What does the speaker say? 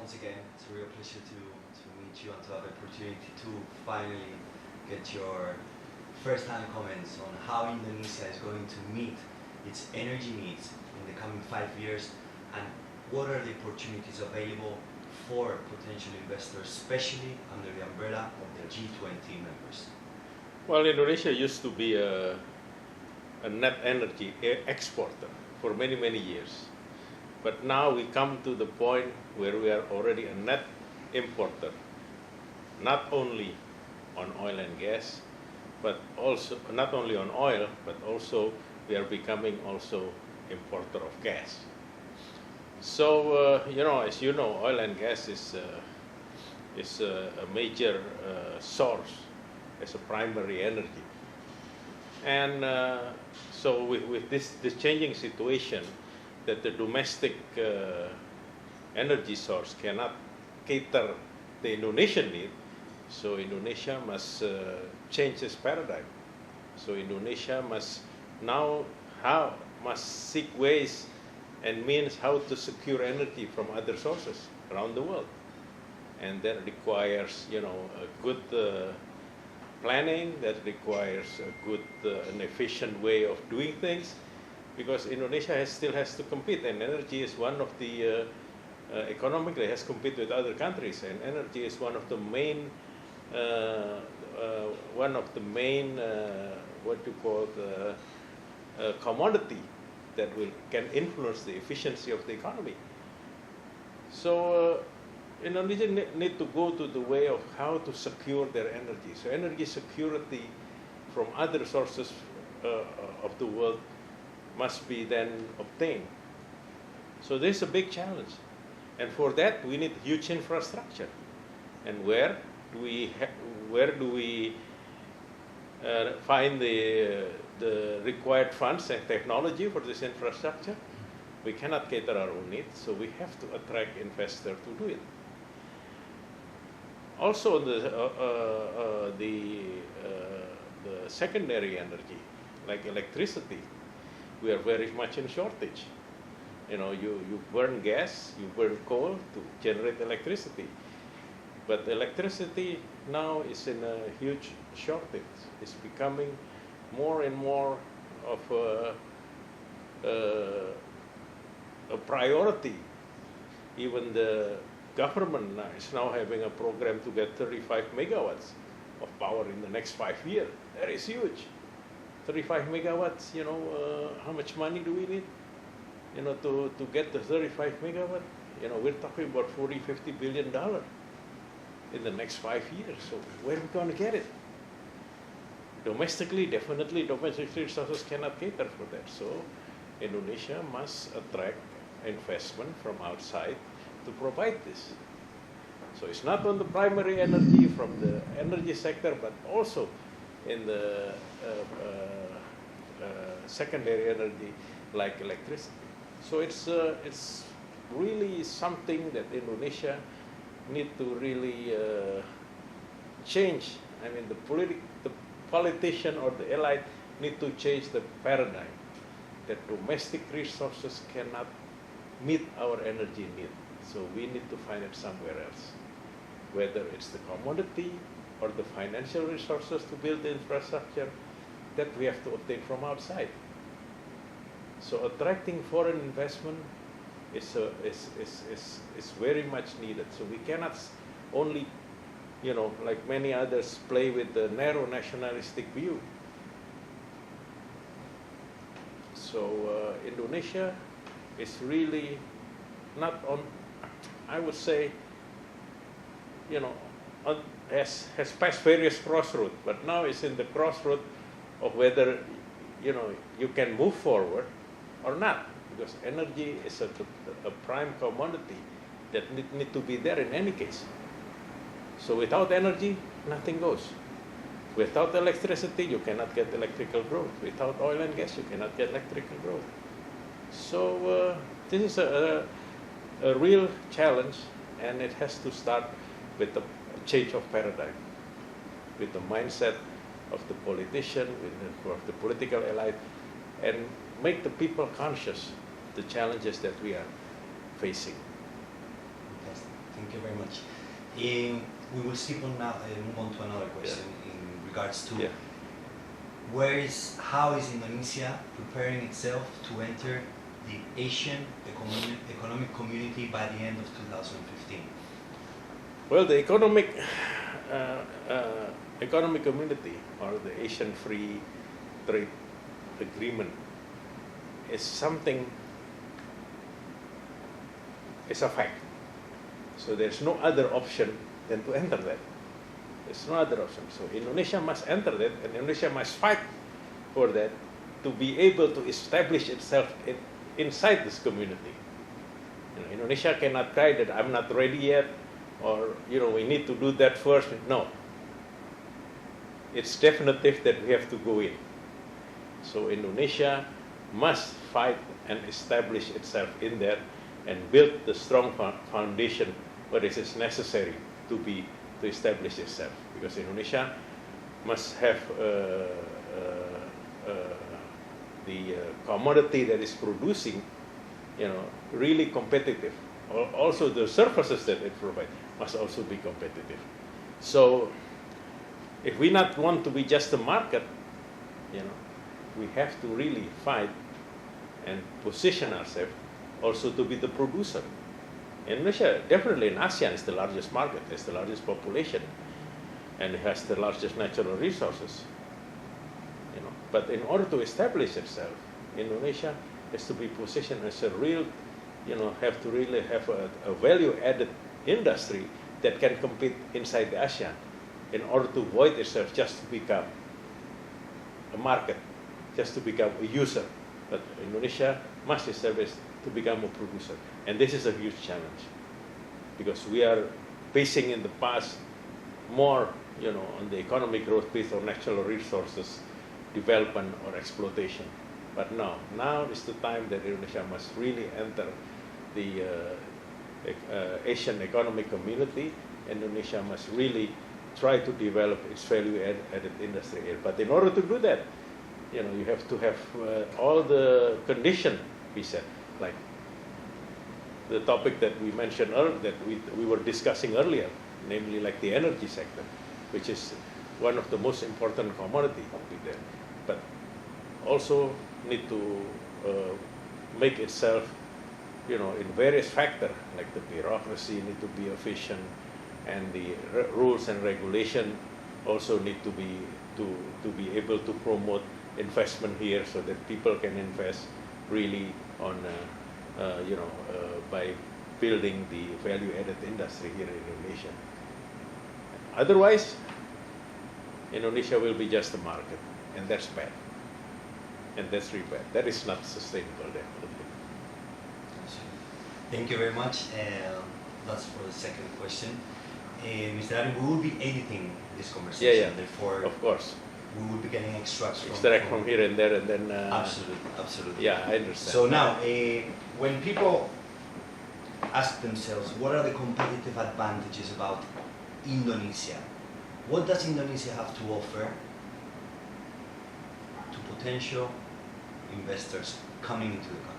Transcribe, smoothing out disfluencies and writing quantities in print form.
once again, it's a real pleasure to meet you and to have the opportunity to finally get your first-hand comments on how Indonesia is going to meet its energy needs in the coming 5 years, and what are the opportunities available for potential investors, especially under the umbrella of the G20 members. Well, Indonesia used to be a net energy exporter for many, many years. But now we come to the point where we are already a net importer, not only on oil and gas, but also not only on oil, but also we are becoming also importer of gas. So as you know, oil and gas is a major source as a primary energy, and so with this changing situation, that the domestic energy source cannot cater the Indonesian need, so Indonesia must change its paradigm. So Indonesia must seek ways and means how to secure energy from other sources around the world, and that requires a good planning, that requires a good and efficient way of doing things, because Indonesia still has to compete, and energy is one of the economically has compete with other countries, and energy is one of the main commodity that can influence the efficiency of the economy. So Indonesia need to go to the way of how to secure their energy. So energy security from other sources of the world must be then obtained. So this is a big challenge, and for that we need huge infrastructure. And where do we find the required funds and technology for this infrastructure? We cannot cater our own needs, so we have to attract investors to do it. Also, the secondary energy, like electricity, we are very much in shortage. You burn gas, you burn coal to generate electricity. But electricity now is in a huge shortage. It's becoming more and more of a priority. Even the government is now having a program to get 35 megawatts of power in the next 5 years. That is huge. 35 megawatts, how much money do we need? To get the 35 megawatt, we're talking about $40–50 billion in the next 5 years. So where are we going to get it? Domestically, definitely domestic resources cannot cater for that. So Indonesia must attract investment from outside to provide this. So it's not on the primary energy from the energy sector, but also in the secondary energy like electricity. So it's really something that Indonesia need to really change. I mean, the politician or the elite need to change the paradigm that domestic resources cannot meet our energy need. So we need to find it somewhere else, whether it's the commodity or the financial resources to build the infrastructure that we have to obtain from outside. So attracting foreign investment is very much needed. So we cannot only, like many others, play with the narrow nationalistic view. So Indonesia is really not on, I would say, has passed various crossroads, but now it's in the crossroad of whether you can move forward or not, because energy is a prime commodity that need to be there in any case. So without energy, nothing goes. Without electricity, you cannot get electrical growth. Without oil and gas, you cannot get electrical growth. So this is a real challenge, and it has to start with the change of paradigm, with the mindset of the politician, of the political elite, and make the people conscious the challenges that we are facing. Fantastic. Thank much. We will skip on now, move on to another question in regards to how is Indonesia preparing itself to enter the Asian economic community by the end of 2015? Well, the economic community, or the Asian Free Trade Agreement, is something, it's a fact. So there's no other option than to enter that. There's no other option. So Indonesia must enter that, and Indonesia must fight for that to be able to establish itself inside this community. Indonesia cannot cry that I'm not ready yet, or we need to do that first. No. It's definitive that we have to go in. So Indonesia must fight and establish itself in there and build the strong foundation what is necessary to establish itself. Because Indonesia must have the commodity that is producing, really competitive. Also, the services that it provides must also be competitive. So, if we not want to be just a market, we have to really fight and position ourselves also to be the producer. Indonesia, definitely in ASEAN, is the largest market, has the largest population, and it has the largest natural resources. But in order to establish itself, Indonesia has to be positioned as a real, have to really have a value-added industry that can compete inside the ASEAN, in order to avoid itself just to become a market, just to become a user. But Indonesia must establish to become a producer. And this is a huge challenge, because we are facing in the past more, on the economic growth based on natural resources development or exploitation. But now is the time that Indonesia must really enter the Asian economic community. Indonesia must really try to develop its value-added industry here. But in order to do that, you have to have all the conditions we set, like the topic that we mentioned earlier, that we were discussing earlier, namely like the energy sector, which is one of the most important commodity there. But also need to make itself, in various factors, like the bureaucracy need to be efficient, and the rules and regulation also need to be able to promote investment here, so that people can invest really on by building the value-added industry here in Indonesia. Otherwise, Indonesia will be just a market, and that's bad. And that's really bad. That is not sustainable, definitely. Thank you very much. That's for the second question. Mr. Ari, we will be editing this conversation. Therefore, of course. We will be getting extracts from here and there, and then. Absolutely. Yeah, I understand. So now, when people ask themselves, what are the competitive advantages about Indonesia? What does Indonesia have to offer to potential investors coming into the country?